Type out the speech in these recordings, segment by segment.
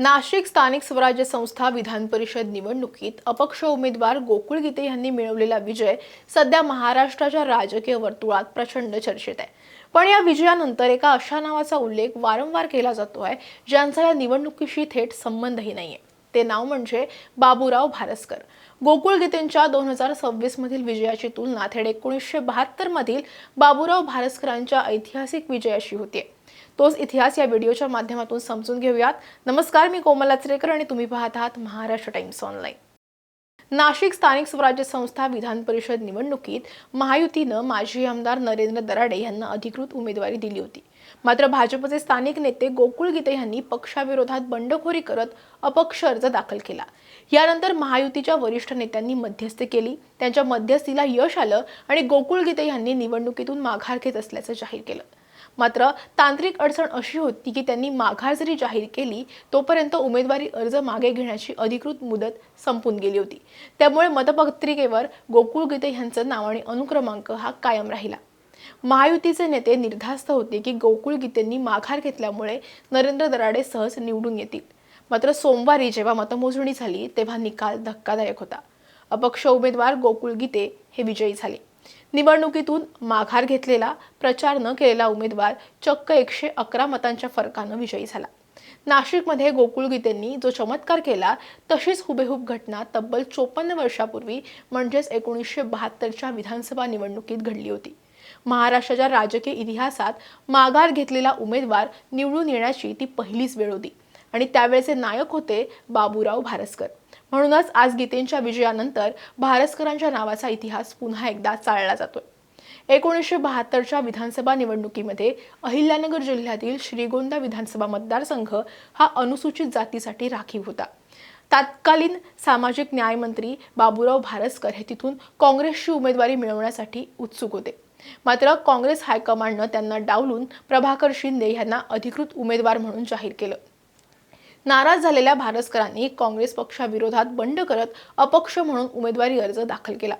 नाशिक स्थानिक स्वराज्य संस्था विधान परिषद निवडणुकीत अपक्ष उमेदवार गोकुळ गीते यांनी मिळवलेला विजय सध्या महाराष्ट्राच्या राजकीय वर्तुळात प्रचंड चर्चेत आहे। पण या विजयानंतर एका अशा नावाचा उल्लेख वारंवार केला जातोय ज्यांचा या निवडणुकीशी थेट संबंधही नाहीये। ते नाव म्हणजे बाबूराव भारसकर। गोकुळ गीतेंच्या 2026 मधील विजयाची तुलना थेट 1972 मधील बाबूराव भारसकरांच्या ऐतिहासिक विजयाशी होते। तोच इतिहास या व्हिडिओच्या माध्यमातून समजून घेऊयात। नमस्कार, मी कोमल आचरेकर आणि तुम्ही पाहत आहात महाराष्ट्र टाइम्स ऑनलाइन। नाशिक स्थानिक स्वराज्य संस्था विधान परिषद निवडणुकीत महायुतीनं माजी आमदार नरेंद्र दराडे यांना अधिकृत उमेदवारी दिली होती। मात्र भाजपचे स्थानिक नेते गोकुळ गीते यांनी पक्षाविरोधात बंडखोरी करत अपक्ष अर्ज दाखल केला। यानंतर महायुतीच्या वरिष्ठ नेत्यांनी मध्यस्थी केली। त्यांच्या मध्यस्थीला यश आलं आणि गोकुळ गीते यांनी निवडणुकीतून माघार घेत असल्याचं जाहीर केलं। मात्र तांत्रिक अडचण अशी होती की त्यांनी माघार जरी जाहीर केली तोपर्यंत उमेदवारी अर्ज मागे घेण्याची अधिकृत मुदत संपून गेली होती। त्यामुळे मतपत्रिकेवर गोकुळ गीते यांचं नाव आणि अनुक्रमांक हा कायम राहिला। महायुतीचे नेते निर्धास्त होते की गोकुळ गीतेंनी माघार घेतल्यामुळे नरेंद्र दराडे सहज निवडून येतील। मात्र सोमवारी जेव्हा मतमोजणी झाली तेव्हा निकाल धक्कादायक होता। अपक्ष उमेदवार गोकुळ गीते हे विजयी झाले। निवडणुकीतून माघार घेतलेला, प्रचार न केलेला उमेदवार चक्क 111 मतांच्या फरकाने विजयी झाला। नाशिकमध्ये गोकुळ गीतेंनी जो चमत्कार केला तशीच हुबेहूब घटना तब्बल 54 वर्षापूर्वी म्हणजेच 1972च्या विधानसभा निवडणुकीत घडली होती। महाराष्ट्राच्या राजकीय इतिहासात माघार घेतलेला उमेदवार निवडून येण्याची ती पहिलीच वेळ होती आणि त्यावेळेचे नायक होते बाबूराव भारसकर। म्हणूनच आज गीतेंच्या विजयानंतर भारसकरांच्या नावाचा इतिहास पुन्हा एकदा चाळला जातोय। 1972च्या विधानसभा निवडणुकीमध्ये अहिल्यानगर जिल्ह्यातील श्रीगोंदा विधानसभा मतदारसंघ हा अनुसूचित जातीसाठी राखीव होता। तत्कालीन सामाजिक न्याय मंत्री बाबूराव भारसकर हे तिथून काँग्रेसची उमेदवारी मिळवण्यासाठी उत्सुक होते। मात्र काँग्रेस हायकमांडनं त्यांना डावलून प्रभाकर शिंदे यांना अधिकृत उमेदवार म्हणून जाहीर केलं। नाराज झालेल्या भारसकरांनी काँग्रेस पक्षाविरोधात बंड करत अपक्ष म्हणून उमेदवारी अर्ज दाखल केला।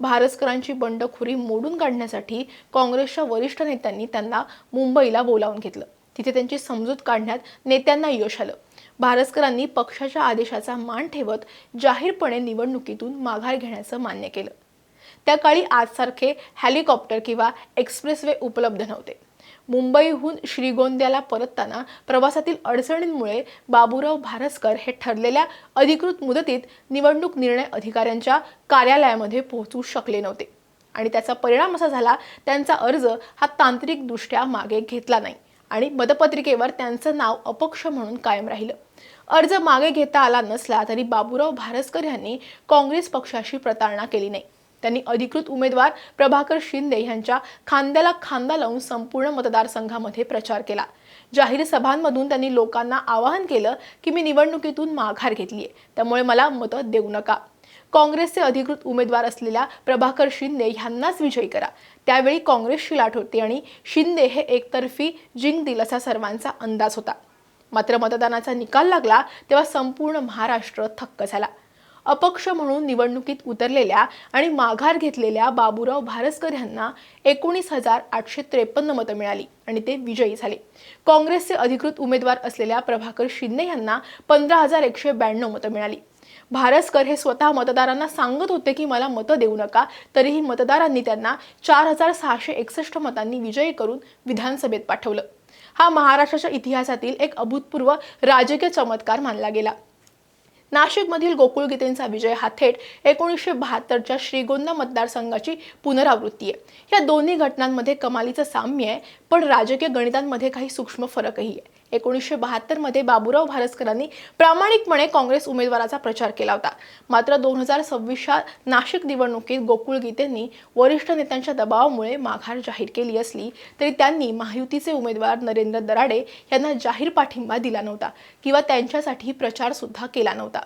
भारसकरांची बंडखोरी मोडून काढण्यासाठी काँग्रेसच्या वरिष्ठ नेत्यांनी त्यांना मुंबईला बोलावून घेतलं। तिथे त्यांची समजूत काढण्यात नेत्यांना यश आलं। भारसकरांनी पक्षाच्या आदेशाचा मान ठेवत जाहीरपणे निवडणुकीतून माघार घेण्याचं मान्य केलं। त्या काळी आजसारखे हेलिकॉप्टर किंवा एक्सप्रेसवे उपलब्ध नव्हते। मुंबईहून श्रीगोंद्याला परतताना प्रवासातील अडचणींमुळे बाबूराव भारसकर हे ठरलेल्या अधिकृत मुदतीत निवडणूक निर्णय अधिकाऱ्यांच्या कार्यालयामध्ये पोहोचू शकले नव्हते आणि त्याचा परिणाम असा झाला त्यांचा अर्ज हा तांत्रिकदृष्ट्या मागे घेतला नाही आणि मतपत्रिकेवर त्यांचं नाव अपक्ष म्हणून कायम राहिलं। अर्ज मागे घेता आला नसला तरी बाबूराव भारसकर यांनी काँग्रेस पक्षाशी प्रतारणा केली नाही। त्यांनी अधिकृत उमेदवार प्रभाकर शिंदे यांच्या खांद्याला खांदा लावून संपूर्ण मतदारसंघामध्ये प्रचार केला। जाहीर सभांमधून त्यांनी लोकांना आवाहन केलं की मी निवडणुकीतून माघार घेतलीये, त्यामुळे मला मतं देऊ नका। काँग्रेसचे अधिकृत उमेदवार असलेल्या प्रभाकर शिंदे यांनाच विजयी करा। त्यावेळी काँग्रेसची लाट होती आणि शिंदे हे एकतर्फी जिंकतील असा सर्वांचा अंदाज होता। मात्र मतदानाचा निकाल लागला तेव्हा संपूर्ण महाराष्ट्र थक्क झाला। अपक्ष म्हणून निवडणुकीत उतरलेल्या आणि माघार घेतलेल्या बाबूराव भारसकर यांना 19,853 मतं मिळाली आणि ते विजयी झाले। काँग्रेसचे अधिकृत उमेदवार असलेल्या प्रभाकर शिंदे यांना 15,192 मतं मिळाली। भारसकर हे स्वतः मतदारांना सांगत होते की मला मतं देऊ नका, तरीही मतदारांनी त्यांना 4,661 मतांनी विजयी करून विधानसभेत पाठवलं। हा महाराष्ट्राच्या इतिहासातील एक अभूतपूर्व राजकीय चमत्कार मानला गेला। नाशिकमधील गोकुळ गीतेंचा विजय हा थेट 1972च्या श्रीगोंदा मतदारसंघाची पुनरावृत्ती आहे। या दोन्ही घटनांमध्ये कमालीचं साम्य आहे, पण राजकीय गणितांमध्ये काही सूक्ष्म फरकही आहे। 1972 मध्ये बाबूराव भारसकरांनी प्रामाणिकपणे काँग्रेस उमेदवाराचा प्रचार केला होता। मात्र 2026च्या नाशिक निवडणुकीत गोकुळ गीतेंनी वरिष्ठ नेत्यांच्या दबावामुळे माघार जाहीर केली असली तरी त्यांनी महायुतीचे उमेदवार नरेंद्र दराडे यांना जाहीर पाठिंबा दिला नव्हता किंवा त्यांच्यासाठी प्रचार सुद्धा केला नव्हता।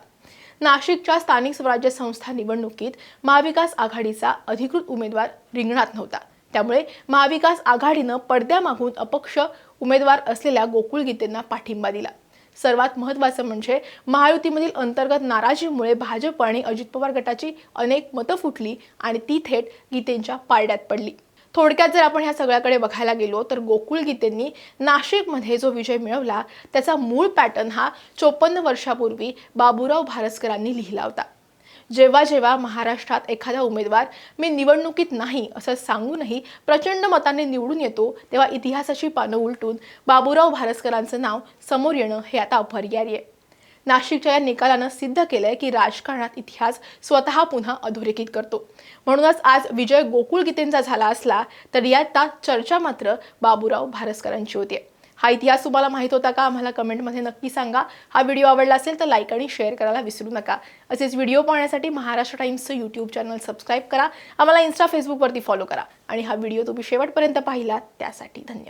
नाशिकच्या स्थानिक स्वराज्य संस्था निवडणुकीत महाविकास आघाडीचा अधिकृत उमेदवार रिंगणात नव्हता। त्यामुळे महाविकास आघाडीनं पडद्यामागून अपक्ष उमेदवार असलेल्या गोकुळ गीतेंना पाठिंबा दिला। सर्वात महत्त्वाचं म्हणजे महायुतीमधील अंतर्गत नाराजीमुळे भाजप आणि अजित पवार गटाची अनेक मतं फुटली आणि ती थेट गीतेंच्या पारड्यात पडली। थोडक्यात जर आपण ह्या सगळ्याकडे बघायला गेलो तर गोकुळ गीतेंनी नाशिकमध्ये जो विजय मिळवला त्याचा मूळ पॅटर्न हा 54 वर्षापूर्वी बाबूराव भारसकरांनी लिहिला होता। जेव्हा जेव्हा महाराष्ट्रात एखादा उमेदवार मी निवडणुकीत नाही असं सांगूनही प्रचंड मताने निवडून येतो, तेव्हा इतिहासाची पानं उलटून बाबूराव भारसकरांचं नाव समोर येणं हे आता अपरिहार्य आहे। नाशिकच्या या निकालानं सिद्ध केलंय की राजकारणात इतिहास स्वतः पुन्हा अधोरेखित करतो। म्हणूनच आज विजय गोकुळ गीतेंचा झाला असला तरी यात चर्चा मात्र बाबूराव भारसकरांची होती। हा इतिहास तुम्हाला माहित होता का? आम्हाला कमेंटमध्ये नक्की सांगा। हा व्हिडिओ आवडला असेल तर लाईक आणि शेअर करायला विसरू नका। असेच व्हिडिओ पाहण्यासाठी महाराष्ट्र टाइम्सचं यूट्यूब चॅनल सबस्क्राईब करा, आम्हाला इन्स्टा फेसबुकवरती फॉलो करा आणि हा व्हिडिओ तुम्ही शेवटपर्यंत पाहिला त्यासाठी धन्यवाद।